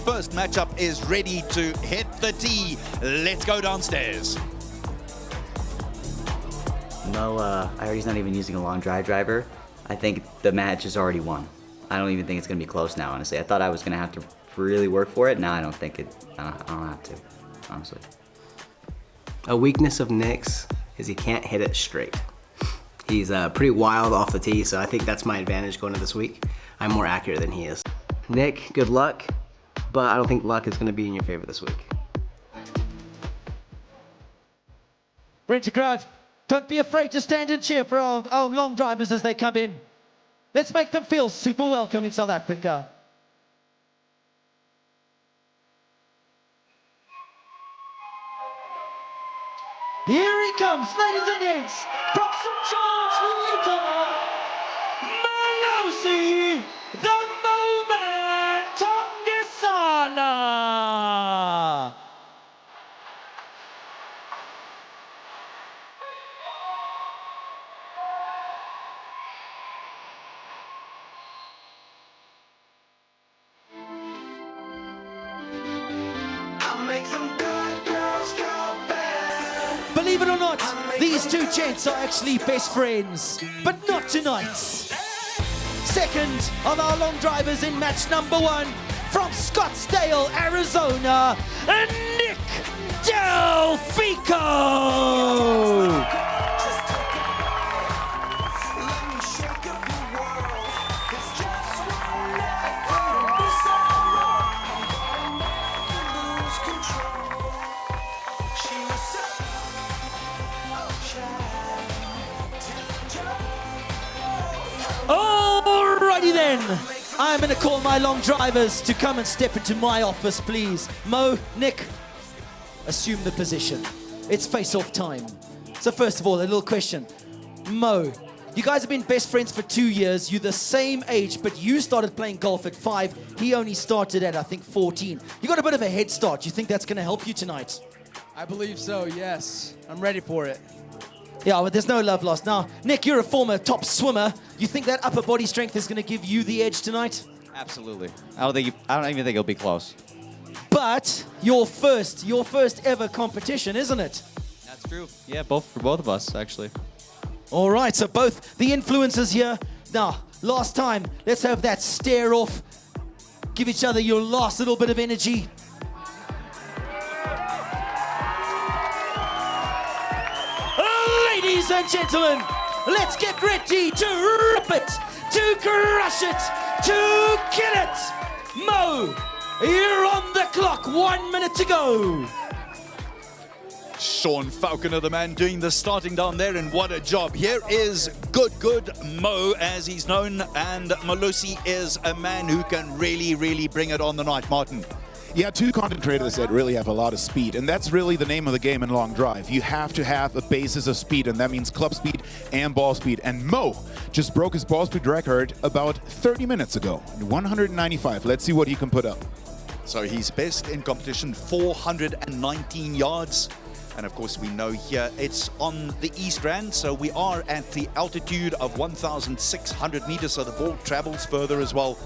first matchup is ready to hit the tee. Let's go downstairs. Mo, I heard he's not even using a long driver. I think the match is already won. I don't even think it's going to be close now, honestly. I thought I was going to have to really work for it. Now I don't think it, I don't have to, honestly. A weakness of Nick's is he can't hit it straight. He's pretty wild off the tee, so I think that's my advantage going into this week. I'm more accurate than he is. Nick, good luck, but I don't think luck is going to be in your favor this week. Winter crowd, don't be afraid to stand and cheer for our long drivers as they come in. Let's make them feel super welcome in South Africa. Here he comes, ladies and gents, from St. George, Utah, Malosi, the Moment Togisala. Believe it or not, these two gents are actually best friends, but not tonight. Second of our long drivers in match number 1, from Scottsdale, Arizona, Nick Delfico. Alrighty then, I'm going to call my long drivers to come and step into my office, please. Mo, Nick, assume the position. It's face-off time. So first of all, a little question. Mo, you guys have been best friends for 2 years. You're the same age, but you started playing golf at 5. He only started at, I think, 14. You got a bit of a head start. You think that's going to help you tonight? I believe so, yes. I'm ready for it. Yeah, but there's no love lost. Now, Nick, you're a former top swimmer. You think that upper body strength is going to give you the edge tonight? Absolutely. I don't even think it'll be close. But your first ever competition, isn't it? That's true. Yeah, for both of us, actually. All right, so both the influencers here. Now, last time, let's have that stare off. Give each other your last little bit of energy. Ladies and gentlemen, let's get ready to rip it, to crush it, to kill it. Mo, you're on the clock, 1 minute to go. Sean Falconer, the man doing the starting down there, and what a job. Here is good Mo, as he's known, and Malosi is a man who can really bring it on the night. Martin. Yeah, two content creators that really have a lot of speed, and that's really the name of the game in long drive. You have to have a basis of speed, and that means club speed and ball speed. And Mo just broke his ball speed record about 30 minutes ago, 195. Let's see what he can put up. So he's best in competition, 419 yards. And of course, we know here it's on the East Rand, so we are at the altitude of 1,600 meters, so the ball travels further as well.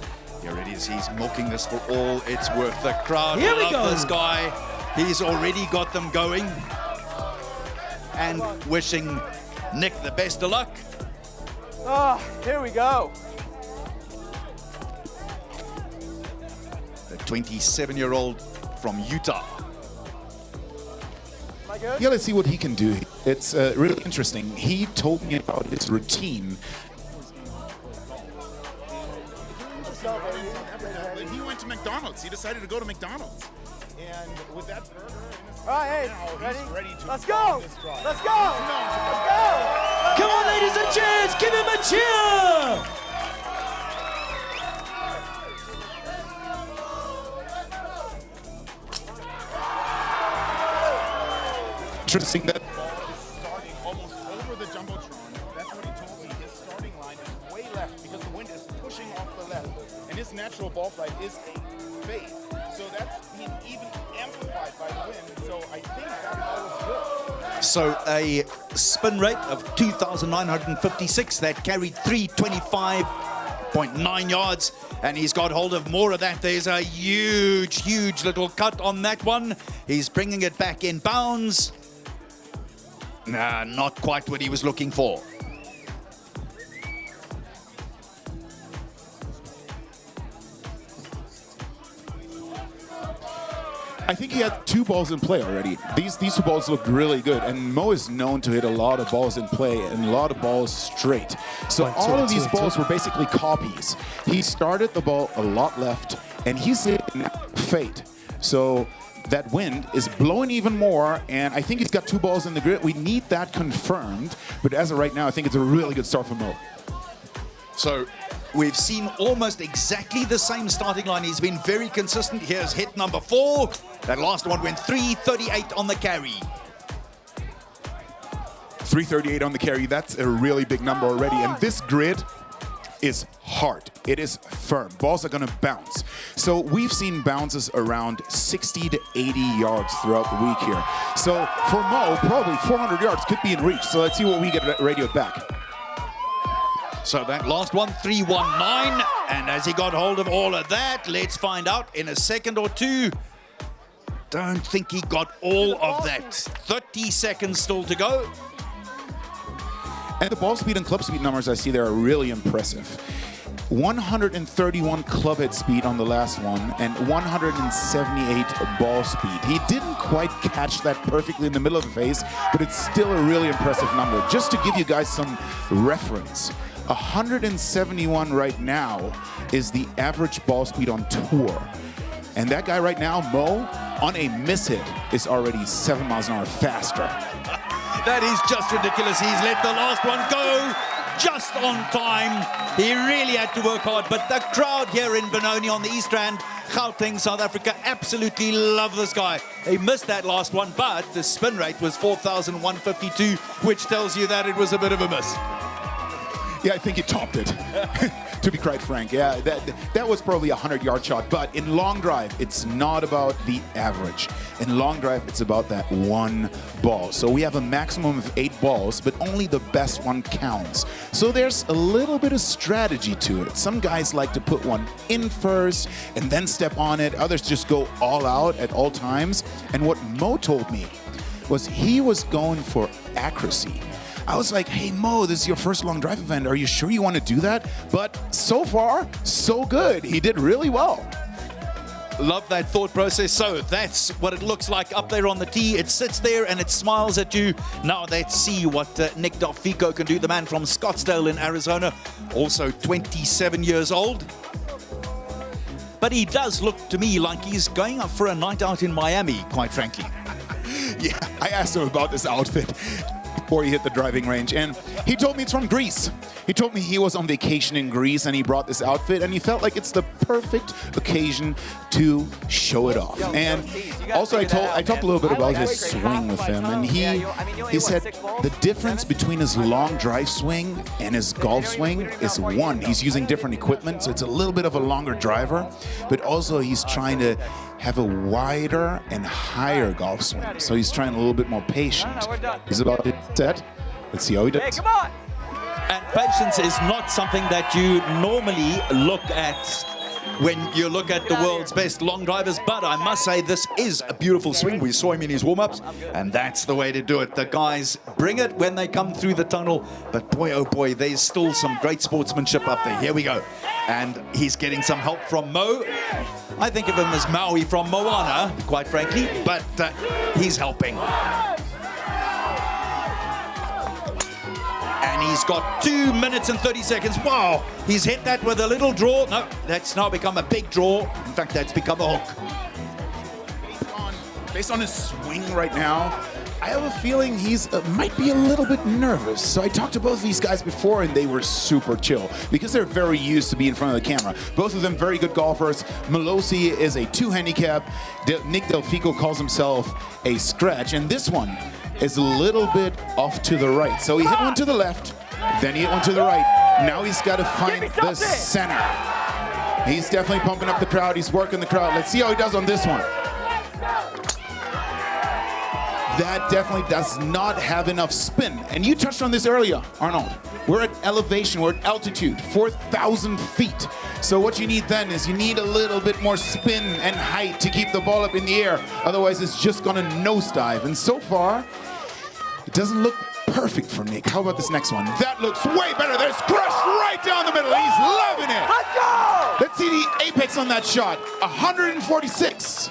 Here it is, he's milking this for all it's worth. The crowd love this guy. He's already got them going. And wishing Nick the best of luck. Oh, here we go. The 27-year-old from Utah. Am I good? Yeah, let's see what he can do. It's really interesting. He told me about his routine. He went to McDonald's. He decided to go to McDonald's. And with that burger in his All right, hey, now, he's ready to Let's go. this drive. Let's go. Let's go. Come on, ladies and gents, give him a cheer. Interesting that starting almost over the Jumbotron. That's what he told me. His starting line is way left because the wind is pushing off the left. And his natural ball flight is a fade. So that's being even amplified by the wind. So I think that ball was good. So a spin rate of 2,956 that carried 325 3.9 yards, and he's got hold of more of that. There's a huge, huge little cut on that one. He's bringing it back in bounds. Nah, not quite what he was looking for. I think he had 2 balls in play already. These 2 balls look really good, and Mo is known to hit a lot of balls in play and a lot of balls straight. So all of these balls were basically copies. He started the ball a lot left, and he's hitting fade. So that wind is blowing even more, and I think he's got 2 balls in the grid. We need that confirmed, but as of right now, I think it's a really good start for Mo. So we've seen almost exactly the same starting line. He's been very consistent. Here's hit number 4. That last one went 338 on the carry. 338 on the carry, that's a really big number already. And this grid is hard. It is firm. Balls are gonna bounce. So we've seen bounces around 60 to 80 yards throughout the week here. So for Mo, probably 400 yards could be in reach. So let's see what we get radioed back. So that last one, 319. And as he got hold of all of that, let's find out in a second or two. Don't think he got all of that. 30 seconds still to go. And the ball speed and club speed numbers I see there are really impressive. 131 club head speed on the last one and 178 ball speed. He didn't quite catch that perfectly in the middle of the face, but it's still a really impressive number. Just to give you guys some reference, 171 right now is the average ball speed on tour. And that guy right now, Mo, on a miss hit, is already 7 miles an hour faster. That is just ridiculous. He's let the last one go just on time. He really had to work hard, but the crowd here in Benoni on the East Rand, Gauteng, South Africa, absolutely love this guy. He missed that last one, but the spin rate was 4,152, which tells you that it was a bit of a miss. Yeah, I think he topped it, to be quite frank. Yeah, that was probably a 100-yard shot, but in long drive, it's not about the average. In long drive, it's about that one ball. So we have a maximum of 8 balls, but only the best one counts. So there's a little bit of strategy to it. Some guys like to put one in first and then step on it. Others just go all out at all times. And what Mo told me was he was going for accuracy. I was like, hey, Mo, this is your first long drive event. Are you sure you want to do that? But so far, so good. He did really well. Love that thought process. So that's what it looks like up there on the tee. It sits there and it smiles at you. Now let's see what Nick Delfico can do, the man from Scottsdale in Arizona, also 27 years old. But he does look to me like he's going up for a night out in Miami, quite frankly. Yeah, I asked him about this outfit before he hit the driving range, and he told me it's from Greece. He told me he was on vacation in Greece and he brought this outfit and he felt like it's the perfect occasion to show it off. And also I talked a little bit about his swing with him, and he said the difference between his long drive swing and his golf swing is one, he's using different equipment, so it's a little bit of a longer driver, but also he's trying to have a wider and higher golf swing. So he's trying a little bit more patient. He's about to set. Let's see how he does. Hey, come on! And patience is not something that you normally look at when you look at the world's best long drivers, but I must say this is a beautiful swing. We saw him in his warm-ups, and that's the way to do it. The guys bring it when they come through the tunnel, but boy, oh boy, there's still some great sportsmanship up there. Here we go. And he's getting some help from Mo. I think of him as Maui from Moana, quite frankly, but he's helping. And he's got 2 minutes and 30 seconds. Wow, he's hit that with a little draw. No, that's now become a big draw. In fact, that's become a hook. Based on his swing right now, I have a feeling he's might be a little bit nervous. So I talked to both of these guys before, and they were super chill because they're very used to being in front of the camera. Both of them very good golfers. Malosi is a 2 handicap. Nick Delfico calls himself a scratch, and this one is a little bit off to the right. So he hit one to the left, then he hit one to the right. Now he's got to find the center. He's definitely pumping up the crowd. He's working the crowd. Let's see how he does on this one. that definitely does not have enough spin. And you touched on this earlier, Arnold. We're at elevation, we're at altitude, 4,000 feet. So what you need then is you need a little bit more spin and height to keep the ball up in the air. Otherwise, it's just gonna nosedive. And so far, it doesn't look perfect for Nick. How about this next one? That looks way better. There's Crush right down the middle. He's loving it. Let's go! Let's see the apex on that shot. 146.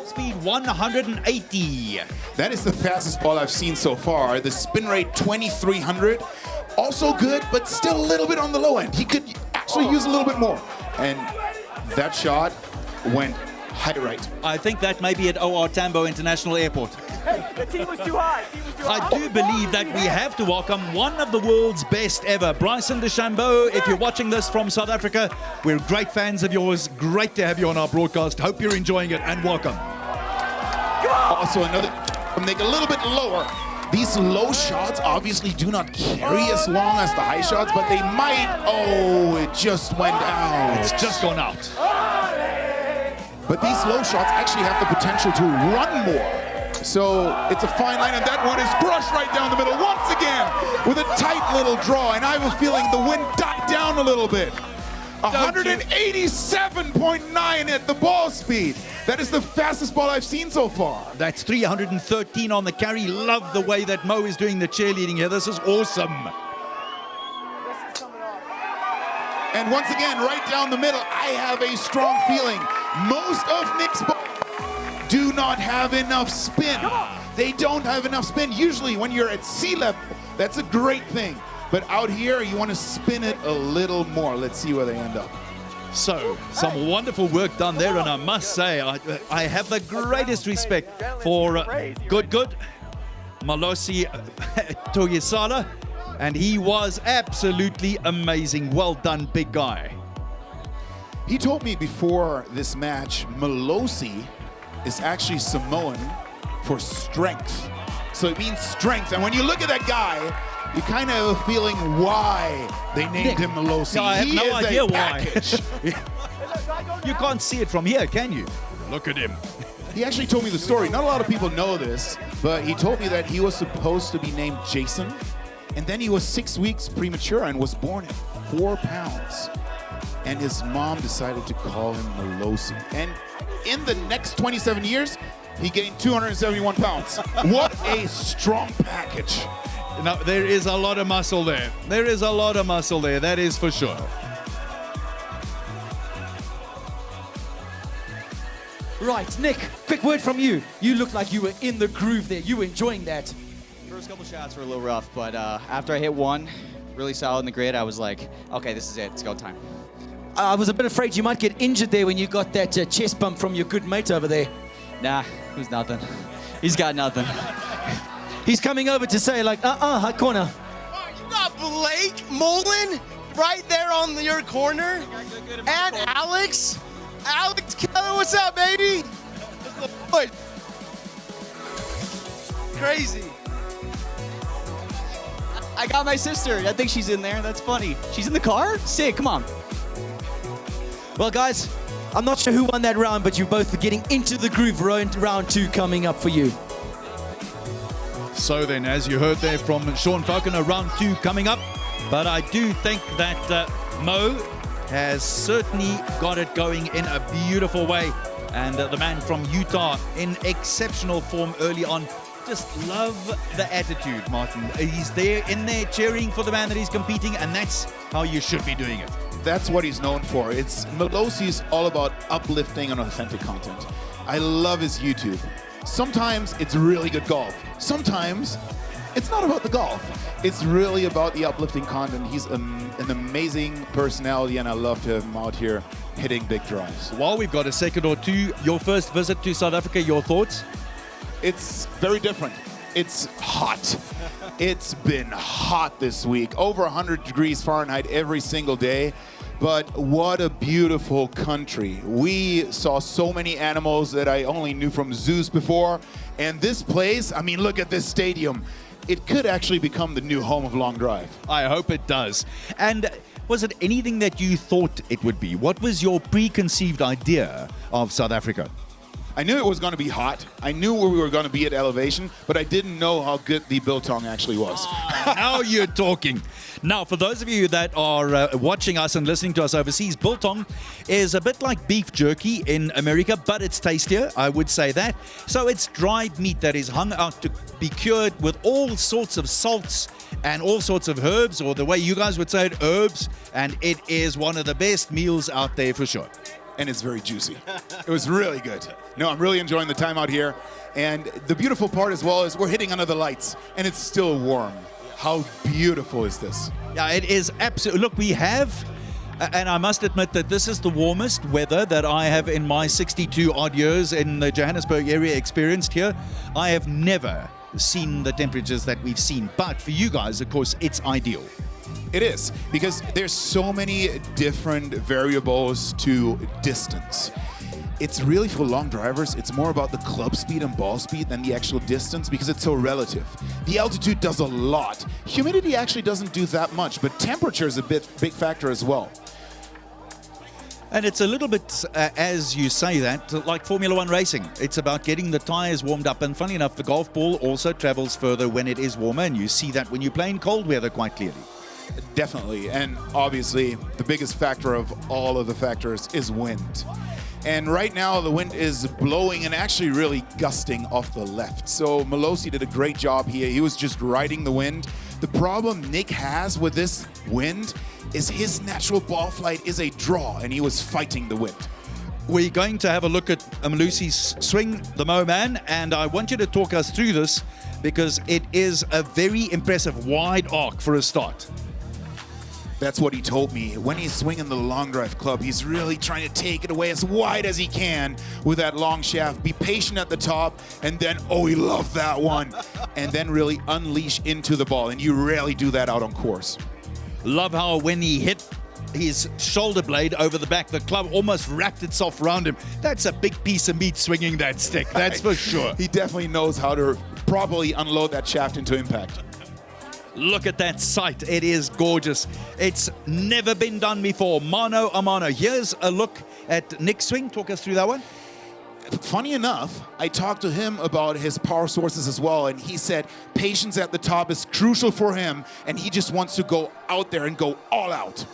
Speed 180. That is the fastest ball I've seen so far. The spin rate 2,300. Also good, but still a little bit on the low end. He could actually use a little bit more. And that shot went high right. I think that may be at OR Tambo International Airport. Hey, the tee was too high. I do believe that we have to welcome one of the world's best ever, Bryson DeChambeau. If you're watching this from South Africa, we're great fans of yours. Great to have you on our broadcast. Hope you're enjoying it, and welcome. Also another, make a little bit lower. These low shots obviously do not carry as long as the high shots, but they might. Oh, it just went out. It's just gone out. But these low shots actually have the potential to run more. So it's a fine line, and that one is crushed right down the middle once again with a tight little draw. And I have a feeling the wind died down a little bit. 187.9 at the ball speed. That is the fastest ball I've seen so far. That's 313 on the carry. Love the way that Mo is doing the cheerleading here. This is awesome. And once again, right down the middle, I have a strong feeling. Most of Nick's balls do not have enough spin. They don't have enough spin. Usually when you're at sea level, that's a great thing. But out here, you want to spin it a little more. Let's see where they end up. So, some wonderful work done there, and I must say, I have the greatest respect for Good Malosi Togisala, and he was absolutely amazing. Well done, big guy. He told me before this match, Malosi is actually Samoan for strength. So it means strength, and when you look at that guy, you kind of have a feeling why they named him Malosi. No, I have no idea why. You Why. can't see it from here, can you? Look at him. He actually told me the story. Not a lot of people know this, but he told me that he was supposed to be named Jason, and then he was 6 weeks premature and was born at 4 pounds. And his mom decided to call him Malosi. And in the next 27 years, he gained 271 pounds. What a strong package. Now, there is a lot of muscle there. There is a lot of muscle there, that is for sure. Right, Nick, quick word from you. You look like you were in the groove there. You were enjoying that. First couple shots were a little rough, but after I hit one, really solid in the grid, I was like, okay, this is it. It's go time. I was a bit afraid you might get injured there when you got that chest bump from your good mate over there. Nah, he's nothing. He's got nothing. He's coming over to say like, high corner. Oh, you got Blake Mullen right there on your corner. And Alex. Alex Keller, what's up, baby? Crazy. I got my sister. I think she's in there. That's funny. She's in the car? Sick, come on. Well, guys, I'm not sure who won that round, but you're both getting into the groove. Round 2 coming up for you. So then, as you heard there from Sean Falconer, round 2 coming up. But I do think that Mo has certainly got it going in a beautiful way. And the man from Utah in exceptional form early on. Just love the attitude, Martin. He's there in there cheering for the man that he's competing, and that's how you should be doing it. That's what he's known for. Malosi's all about uplifting and authentic content. I love his YouTube. Sometimes it's really good golf. Sometimes it's not about the golf. It's really about the uplifting content. He's an amazing personality, and I love to have him out here hitting big drives. While we've got a second or two, your first visit to South Africa, your thoughts? It's very different. It's hot. It's been hot this week. Over 100 degrees Fahrenheit every single day. But what a beautiful country. We saw so many animals that I only knew from zoos before. And this place, I mean, look at this stadium. it could actually become the new home of long drive. I hope it does. And was it anything that you thought it would be? What was your preconceived idea of South Africa? I knew it was going to be hot. I knew where we were going to be at elevation, but I didn't know how good the biltong actually was. Now you're talking. Now, for those of you that are watching us and listening to us overseas, biltong is a bit like beef jerky in America, but it's tastier, I would say that. So it's dried meat that is hung out to be cured with all sorts of salts and all sorts of herbs, or the way you guys would say it, herbs, and it is one of the best meals out there for sure. And it's very juicy. It was really good. No, I'm really enjoying the time out here. And the beautiful part as well is we're hitting under the lights and it's still warm. How beautiful is this? Yeah, it is absolutely. Look, we have, and I must admit that this is the warmest weather that I have in my 62 odd years in the Johannesburg area experienced here. I have never seen the temperatures that we've seen. But for you guys, of course, it's ideal. It is, because there's so many different variables to distance. It's really, for long drivers, it's more about the club speed and ball speed than the actual distance, because it's so relative. The altitude does a lot. Humidity actually doesn't do that much, but temperature is a big factor as well. And it's a little bit, as you say that, like Formula One racing. It's about getting the tires warmed up. And funny enough, the golf ball also travels further when it is warmer, and you see that when you play in cold weather quite clearly. Definitely, and obviously the biggest factor of all of the factors is wind. And right now the wind is blowing and actually really gusting off the left. So Malosi did a great job here. He was just riding the wind. The problem Nick has with this wind is his natural ball flight is a draw, and he was fighting the wind. We're going to have a look at Malosi's swing, the Mo Man, and I want you to talk us through this because it is a very impressive wide arc for a start. That's what he told me. When he's swinging the long drive club, he's really trying to take it away as wide as he can with that long shaft. Be patient at the top, and then, oh, he loved that one. And then really unleash into the ball, and you rarely do that out on course. Love how when he hit his shoulder blade over the back, the club almost wrapped itself around him. That's a big piece of meat swinging that stick, that's for sure. He definitely knows how to properly unload that shaft into impact. Look at that sight. It is gorgeous. It's never been done before. Mano a mano. Here's a look at Nick's swing. Talk us through that one. Funny enough, I talked to him about his power sources as well, and he said patience at the top is crucial for him, and he just wants to go out there and go all out.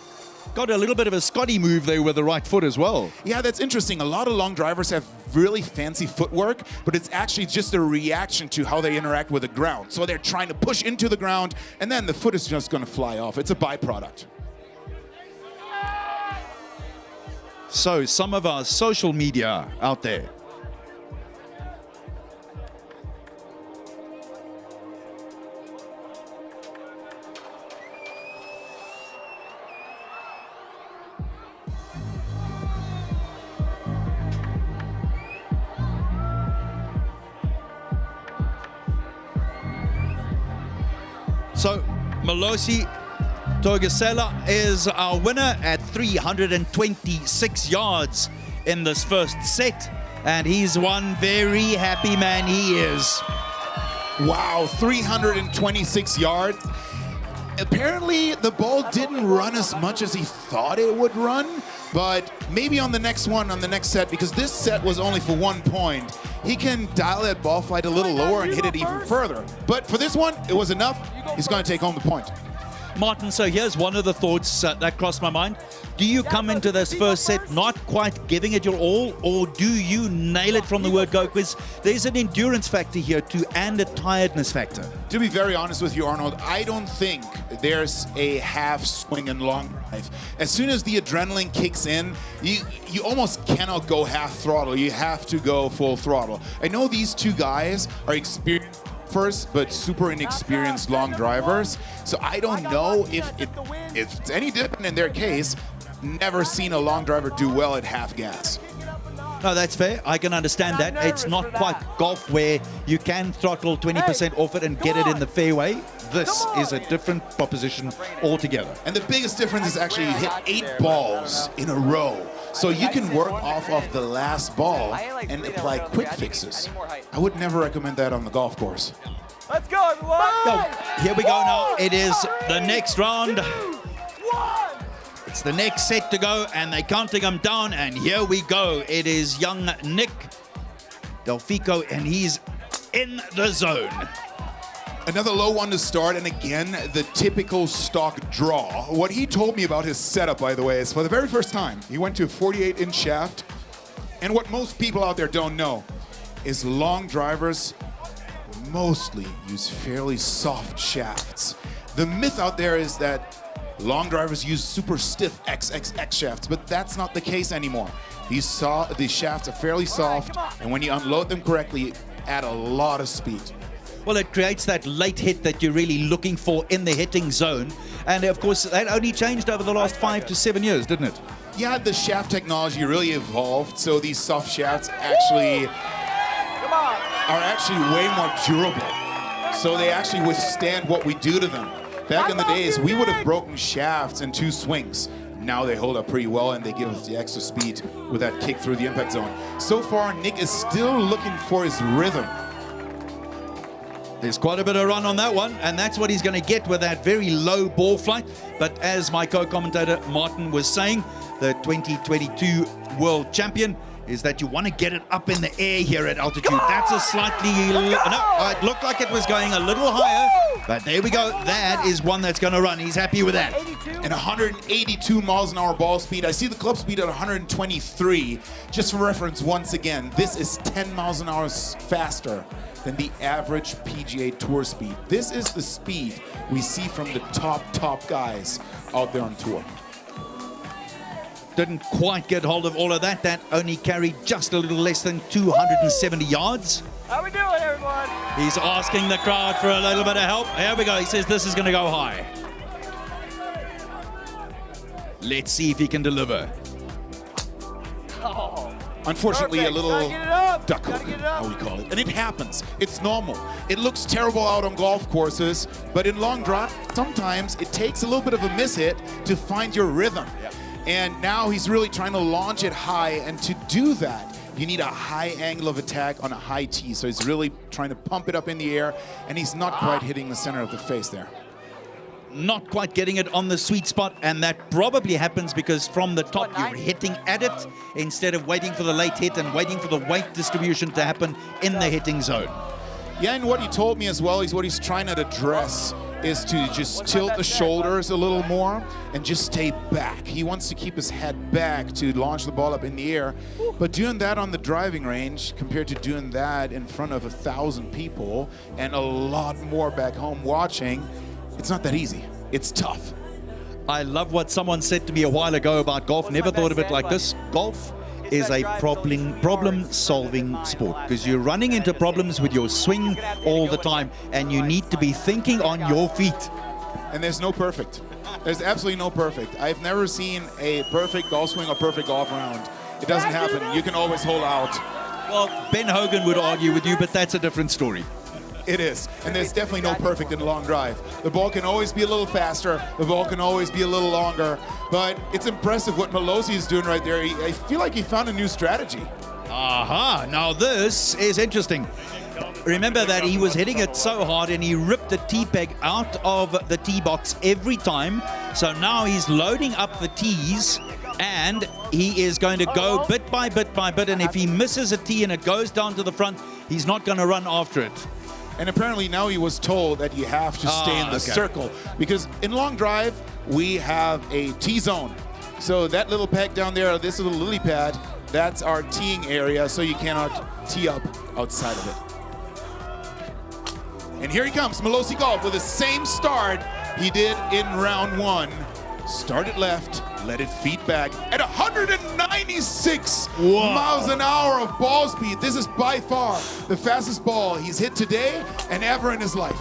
Got a little bit of a Scotty move there with the right foot as well. Yeah, that's interesting. A lot of long drivers have really fancy footwork, but it's actually just a reaction to how they interact with the ground. So they're trying to push into the ground, and then the foot is just going to fly off. It's a byproduct. So some of our social media out there. So, Malosi Togisala is our winner at 326 yards in this first set. And he's one very happy man, he is. Wow, 326 yards. Apparently, the ball didn't run as much as he thought it would run, but maybe on the next one, on the next set, because this set was only for 1 point, he can dial that ball flight a little lower and hit it even further. But for this one, it was enough. He's going to take home the point. Martin, so here's one of the thoughts that crossed my mind. Do you come into this first set not quite giving it your all, or do you nail it from the word go? Because there's an endurance factor here too, and a tiredness factor. To be very honest with you, Arnold, I don't think there's a half swing in long drive. As soon as the adrenaline kicks in, you almost cannot go half throttle. You have to go full throttle. I know these two guys are experienced first, but super inexperienced long drivers. So I don't know if it's any different in their case. Never seen a long driver do well at half gas. No, that's fair. I can understand that. It's not quite golf where you can throttle 20% off it and get it in the fairway. This is a different proposition altogether. And the biggest difference is actually you hit 8 balls in a row. So you can work off of the last ball and apply quick fixes. I would never recommend that on the golf course. Let's go, everyone. Go. Here we go now. It is the next round. 2, 1. It's the next set to go, and they're counting them down, and here we go. It is young Nick Delfico, and he's in the zone. Another low one to start, and again, the typical stock draw. What he told me about his setup, by the way, is for the very first time, he went to a 48-inch shaft. And what most people out there don't know is long drivers mostly use fairly soft shafts. The myth out there is that long drivers use super stiff XXX shafts, but that's not the case anymore. These shafts are fairly soft, and when you unload them correctly, add a lot of speed. Well, it creates that late hit that you're really looking for in the hitting zone. And of course, that only changed over the last 5 to 7 years, didn't it? Yeah, the shaft technology really evolved, so these soft shafts actually are actually way more durable. So they actually withstand what we do to them. Back in the days, we would have broken shafts in 2 swings. Now they hold up pretty well, and they give us the extra speed with that kick through the impact zone. So far, Nick is still looking for his rhythm. There's quite a bit of run on that one, and that's what he's going to get with that very low ball flight. But as my co-commentator Martin was saying, the 2022 world champion is that you want to get it up in the air here at altitude. That's a slightly... No, it looked like it was going a little higher, but there we go. That is one that's going to run. He's happy with that. And 182 miles an hour ball speed. I see the club speed at 123. Just for reference, once again, this is 10 miles an hour faster than the average PGA Tour speed. This is the speed we see from the top guys out there on tour. Didn't quite get hold of all of that. That only carried just a little less than 270 yards. How we doing, everyone? He's asking the crowd for a little bit of help. Here we go. He says this is going to go high. Let's see if he can deliver. Unfortunately, Perfect. a little Gotta get it up. duck Gotta hook, get it up. how we call it. And it happens. It's normal. It looks terrible out on golf courses, but in long drive, sometimes it takes a little bit of a miss hit to find your rhythm. Yeah. And now he's really trying to launch it high, and to do that, you need a high angle of attack on a high tee. So he's really trying to pump it up in the air, and he's not quite hitting the center of the face there. Not quite getting it on the sweet spot, and that probably happens because from the top you're hitting at it instead of waiting for the late hit and waiting for the weight distribution to happen in the hitting zone. Yeah, and what he told me as well is what he's trying to address is to just tilt the shoulders a little more and just stay back. He wants to keep his head back to launch the ball up in the air, but doing that on the driving range compared to doing that in front of 1,000 people and a lot more back home watching, it's not that easy. It's tough. I love what someone said to me a while ago about golf. Never thought of it like this. Golf is a problem-solving sport because you're running into problems with your swing all the time, and you need to be thinking on your feet. And there's no perfect. There's absolutely no perfect. I've never seen a perfect golf swing or perfect golf round. It doesn't happen. You can always hold out. Well, Ben Hogan would argue with you, but that's a different story. It is, and there's definitely no perfect in long drive. The ball can always be a little faster, the ball can always be a little longer, but it's impressive what Malosi is doing right there. I feel like he found a new strategy. Aha, now this is interesting. Remember that he was hitting it so hard and he ripped the tee peg out of the tee box every time. So now he's loading up the tees and he is going to go bit by bit by bit, and if he misses a tee and it goes down to the front, he's not going to run after it. And apparently now he was told that you have to stay in the circle, because in long drive, we have a tee zone. So that little peg down there, this little lily pad, that's our teeing area, so you cannot tee up outside of it. And here he comes, Malosi Golf, with the same start he did in round 1. Started left, let it feed back at 196 miles an hour of ball speed. This is by far the fastest ball he's hit today and ever in his life.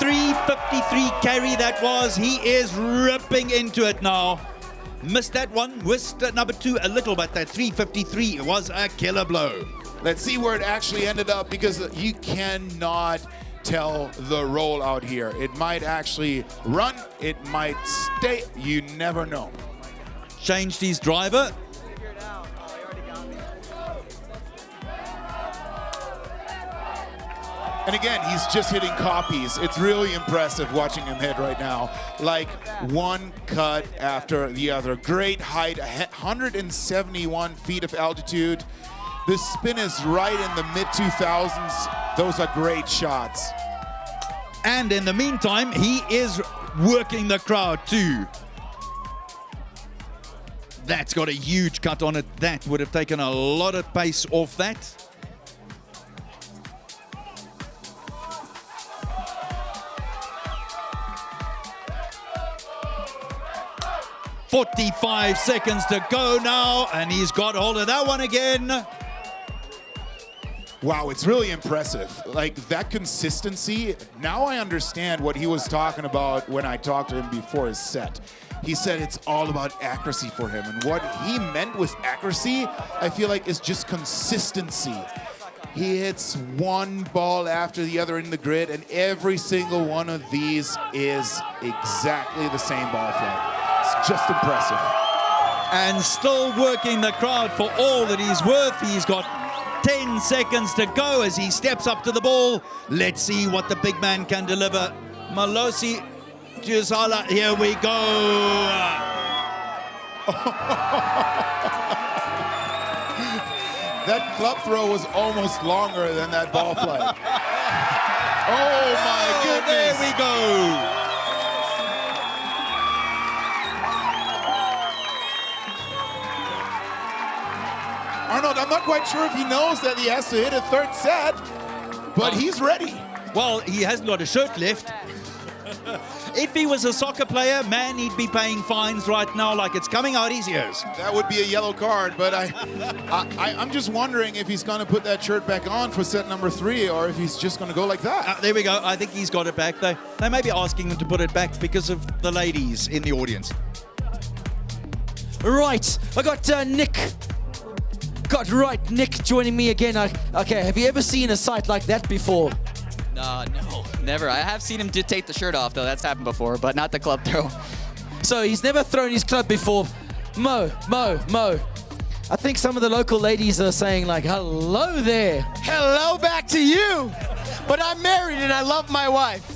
353 carry that was. He is ripping into it now. Missed that one, missed number 2 a little, but that 353 was a killer blow. Let's see where it actually ended up, because you cannot tell the roll out here. It might actually run, it might stay, you never know. Changed his driver. And again, he's just hitting copies. It's really impressive watching him hit right now. Like one cut after the other. Great height, 171 feet of altitude. The spin is right in the mid-2000s. Those are great shots. And in the meantime, he is working the crowd too. That's got a huge cut on it. That would have taken a lot of pace off that. 45 seconds to go now, and he's got hold of that one again. Wow, it's really impressive. Like that consistency. Now I understand what he was talking about when I talked to him before his set. He said it's all about accuracy for him. And what he meant with accuracy, I feel like, is just consistency. He hits one ball after the other in the grid, and every single one of these is exactly the same ball flight. It's just impressive. And still working the crowd for all that he's worth. He's got 10 seconds to go as he steps up to the ball. Let's see what the big man can deliver. Malosi Togisala, here we go. That club throw was almost longer than that ball flight. Oh my goodness. There we go. Arnold, I'm not quite sure if he knows that he has to hit a third set, but he's ready. Well, he hasn't got a shirt left. If he was a soccer player, man, he'd be paying fines right now like it's coming out his ears. That would be a yellow card, but I'm just wondering if he's going to put that shirt back on for set number 3 or if he's just going to go like that. There we go. I think he's got it back. They may be asking him to put it back because of the ladies in the audience. Right, I got Nick. Nick joining me again. Okay, have you ever seen a sight like that before? No, never. I have seen him take the shirt off, though. That's happened before, but not the club throw. So he's never thrown his club before. Mo. I think some of the local ladies are saying like, hello there. Hello back to you. But I'm married and I love my wife.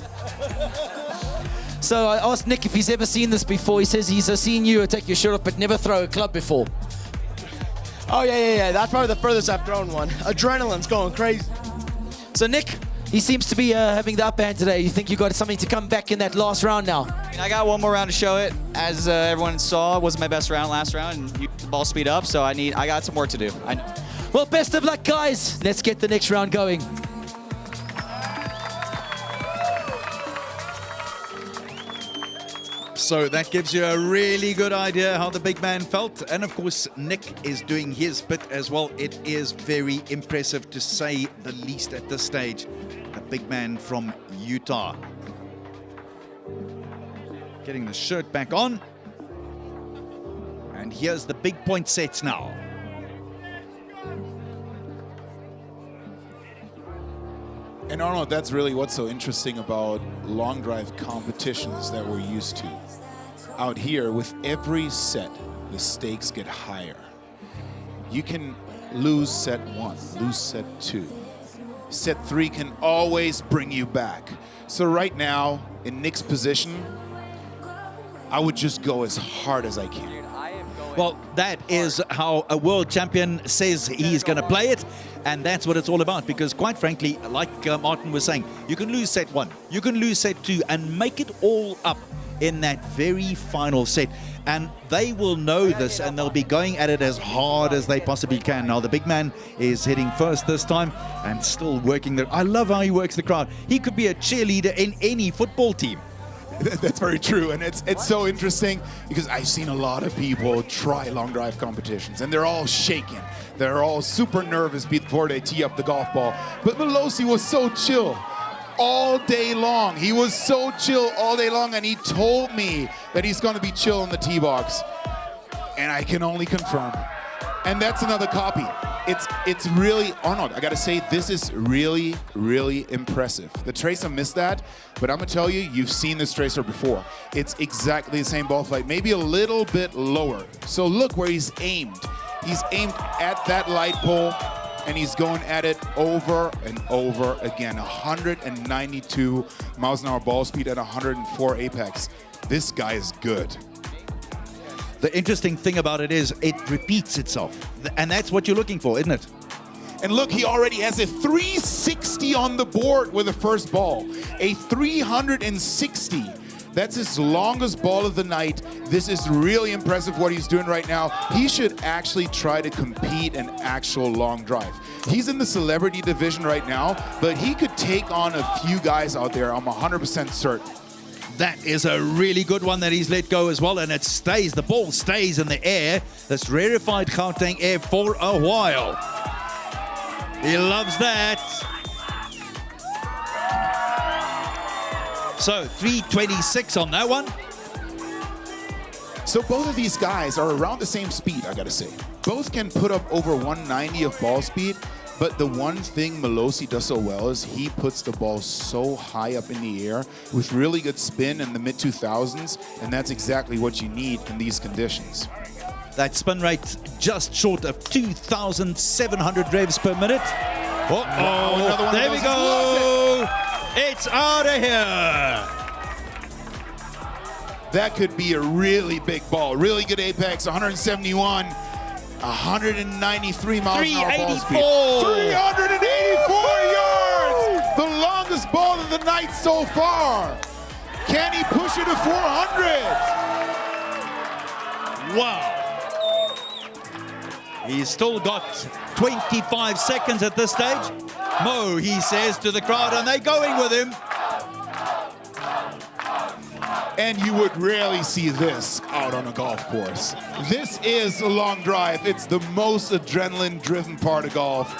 So I asked Nick if he's ever seen this before. He says he's seen you take your shirt off but never throw a club before. Oh, yeah. That's probably the furthest I've thrown one. Adrenaline's going crazy. So Nick, he seems to be having the upper hand today. You think you got something to come back in that last round now? I got one more round to show it. As everyone saw, it wasn't my best round last round, and the ball speed up, so I got some work to do. I know. Well, best of luck, guys. Let's get the next round going. So that gives you a really good idea how the big man felt. And of course, Nick is doing his bit as well. It is very impressive to say the least at this stage. The big man from Utah. Getting the shirt back on. And here's the big point sets now. And Arnold, that's really what's so interesting about long drive competitions that we're used to. Out here, with every set, the stakes get higher. You can lose set 1, lose set 2. Set 3 can always bring you back. So right now, in Nick's position, I would just go as hard as I can. Well, that is how a world champion says he's going to play it, and that's what it's all about, because quite frankly, like Martin was saying, you can lose set 1, you can lose set 2, and make it all up in that very final set. And they will know this, and they'll be going at it as hard as they possibly can. Now, the big man is hitting first this time and still working I love how he works the crowd. He could be a cheerleader in any football team. That's very true, and it's so interesting because I've seen a lot of people try long drive competitions, and they're all shaking. They're all super nervous before they tee up the golf ball. But Malosi was so chill all day long. He was so chill all day long, and he told me that he's going to be chill in the tee box, and I can only confirm. And that's another copy. It's really, Arnold, I gotta say, this is really, really impressive. The Tracer missed that, but I'm gonna tell you, you've seen this Tracer before. It's exactly the same ball flight, maybe a little bit lower. So look where he's aimed. He's aimed at that light pole, and he's going at it over and over again. 192 miles an hour ball speed at 104 apex. This guy is good. The interesting thing about it is it repeats itself. And that's what you're looking for, isn't it? And look, he already has a 360 on the board with the first ball. A 360. That's his longest ball of the night. This is really impressive what he's doing right now. He should actually try to compete in actual long drive. He's in the celebrity division right now, but he could take on a few guys out there, I'm 100% certain. That is a really good one that he's let go as well, and it stays, the ball stays in the air. This rarefied Gauteng air for a while. He loves that. So 326 on that one. So both of these guys are around the same speed, I gotta say. Both can put up over 190 of ball speed, but the one thing Malosi does so well is he puts the ball so high up in the air with really good spin in the mid-2000s, and that's exactly what you need in these conditions. That spin rate just short of 2,700 revs per minute. Wow, there we go. It's out of here. That could be a really big ball. Really good apex, 171, 193 miles an hour ball speed. 384 yards! The longest ball of the night so far. Can he push it to 400? Wow. He's still got 25 seconds at this stage. Mo, he says to the crowd, and they're going with him. And you would rarely see this out on a golf course. This is a long drive. It's the most adrenaline-driven part of golf.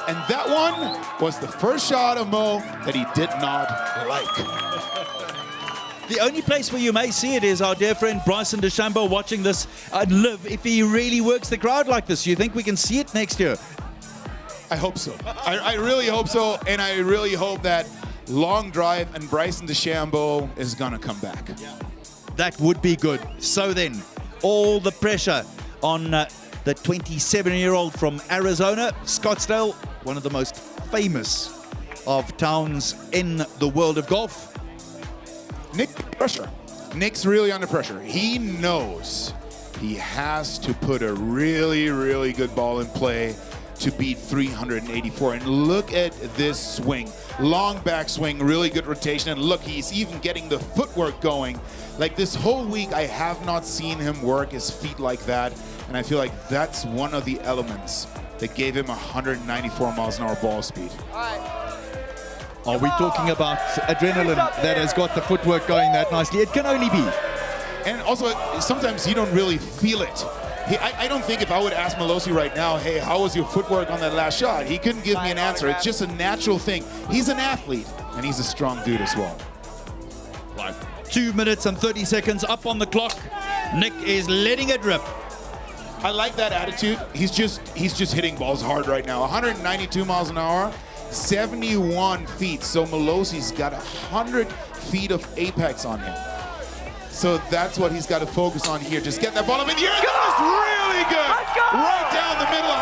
And that one was the first shot of Mo that he did not like. The only place where you may see it is our dear friend Bryson DeChambeau watching this live. If he really works the crowd like this, you think we can see it next year? I hope so. I really hope so, and I really hope that long drive and Bryson DeChambeau is gonna come back. That would be good. So then, all the pressure on the 27-year-old from Arizona, Scottsdale, one of the most famous of towns in the world of golf. Nick's really under pressure. He knows he has to put a really, really good ball in play to beat 384. And look at this swing. Long back swing, really good rotation. And look, he's even getting the footwork going. Like this whole week, I have not seen him work his feet like that. And I feel like that's one of the elements that gave him 194 miles an hour ball speed. Are we talking about adrenaline that has got the footwork going that nicely? It can only be. And also, sometimes you don't really feel it. I don't think if I would ask Malosi right now, hey, how was your footwork on that last shot? He couldn't give me an answer. It's just a natural thing. He's an athlete, and he's a strong dude as well. 2 minutes and 30 seconds up on the clock. Nick is letting it rip. I like that attitude. He's just hitting balls hard right now. 192 miles an hour, 71 feet. So Malosi's got 100 feet of apex on him. So that's what he's got to focus on here. Just get that ball up in the air. That is really good. Right down the middle,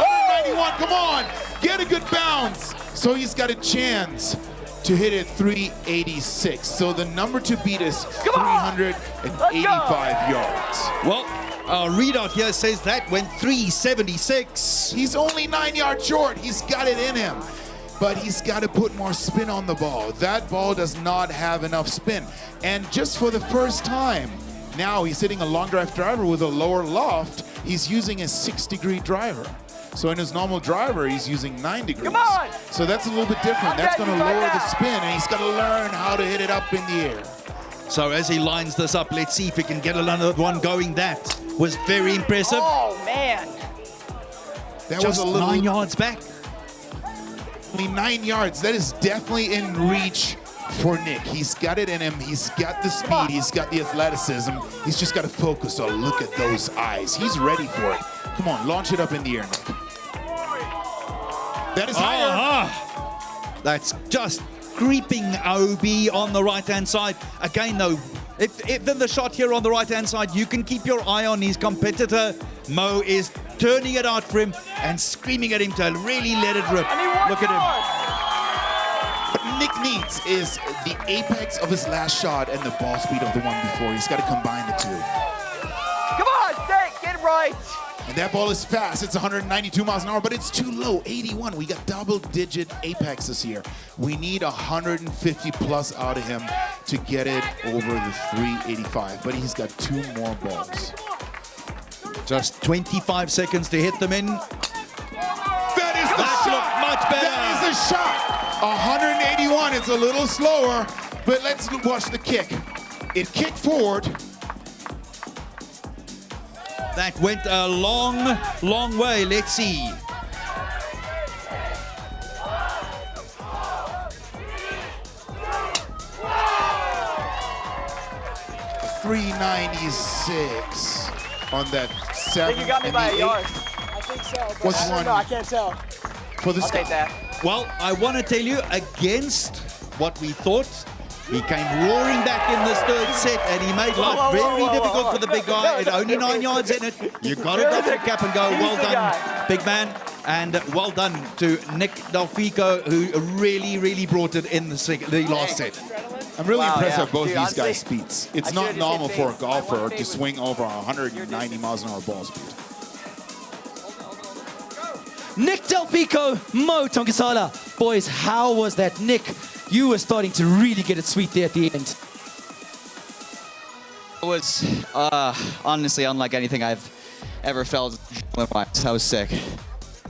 191. Come on, get a good bounce. So he's got a chance to hit it 386. So the number to beat is 385 yards. Well, our readout here says that went 376. He's only 9 yards short. He's got it in him. But he's got to put more spin on the ball. That ball does not have enough spin. And just for the first time, now he's hitting a long driver with a lower loft. He's using a 6-degree driver. So in his normal driver, he's using 9 degrees. Come on! So that's a little bit different. That's going to lower the spin, and he's got to learn how to hit it up in the air. So as he lines this up, let's see if he can get another one going. That was very impressive. Oh, man. That Just was a little 9 yards back. Only 9 yards. That is definitely in reach for Nick. He's got it in him. He's got the speed. He's got the athleticism. He's just got to focus. So look at those eyes. He's ready for it. Come on, launch it up in the air, Nick. That is higher. That's just creeping OB on the right-hand side. Again, though, if in the shot here on the right-hand side, you can keep your eye on his competitor. Mo is turning it out for him and screaming at him to really let it rip. Look at him. What Nick needs is the apex of his last shot and the ball speed of the one before. He's got to combine the two. Come on, Snake, get it right. And that ball is fast. It's 192 miles an hour, but it's too low, 81. We got double-digit apexes here. We need 150 plus out of him to get it over the 385, but he's got 2 more balls. Just 25 seconds to hit them in. That is the That shot. looked much better. That is the shot. 181. It's a little slower, but let's watch the kick. It kicked forward. That went a long, long way. Let's see. .396 on that I 7. think you got me and by the a 8. yard. I think so. But What's I don't one? know, I can't tell. For the I'll take sky. that. Well, I want to tell you, against what we thought, he came roaring back in this third set, and he made life Whoa, whoa, very whoa, difficult whoa. for the big guy. At only 9 yards in it, you got to drop the cap and go, He's well the done, guy. big man. And well done to Nick Delfico, who really, really brought it in the last set. I'm really Wow, impressed yeah. at both Dude, these honestly, guys' speeds. It's I not should've just normal hit for a fade. I golfer went to fade. swing over 190 miles an hour ball speed. Nick Delfico, Mo Togisala. Boys, how was that? Nick, you were starting to really get it sweet there at the end. It was honestly unlike anything I've ever felt. That was sick.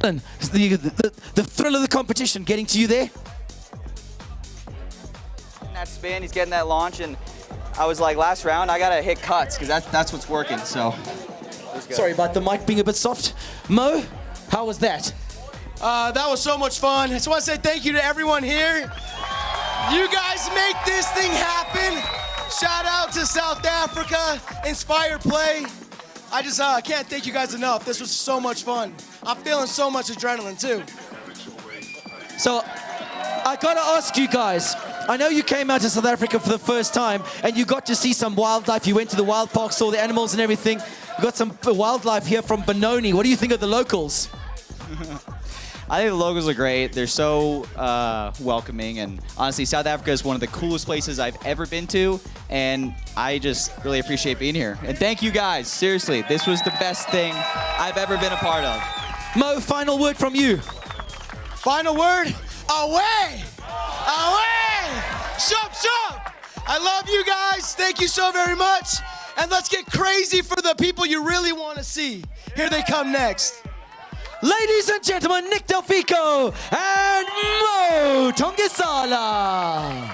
And the thrill of the competition getting to you there? That spin, he's getting that launch, and I was like, last round, I gotta hit cuts because that's what's working. So, it was good. Sorry about the mic being a bit soft. Mo, how was that? That was so much fun. I just want to say thank you to everyone here. You guys make this thing happen. Shout out to South Africa, Inspired Play. I just can't thank you guys enough. This was so much fun. I'm feeling so much adrenaline too. So, I gotta ask you guys, I know you came out to South Africa for the first time and you got to see some wildlife. You went to the wild park, saw the animals and everything. You got some wildlife here from Benoni. What do you think of the locals? I think the locals are great. They're so welcoming, and honestly, South Africa is one of the coolest places I've ever been to, and I just really appreciate being here. And thank you guys. Seriously, this was the best thing I've ever been a part of. Mo, final word from you. Final word, away! Away! Shop, shop! I love you guys. Thank you so very much. And let's get crazy for the people you really want to see. Here they come next. Ladies and gentlemen, Nick Delfico and Mo Togisala.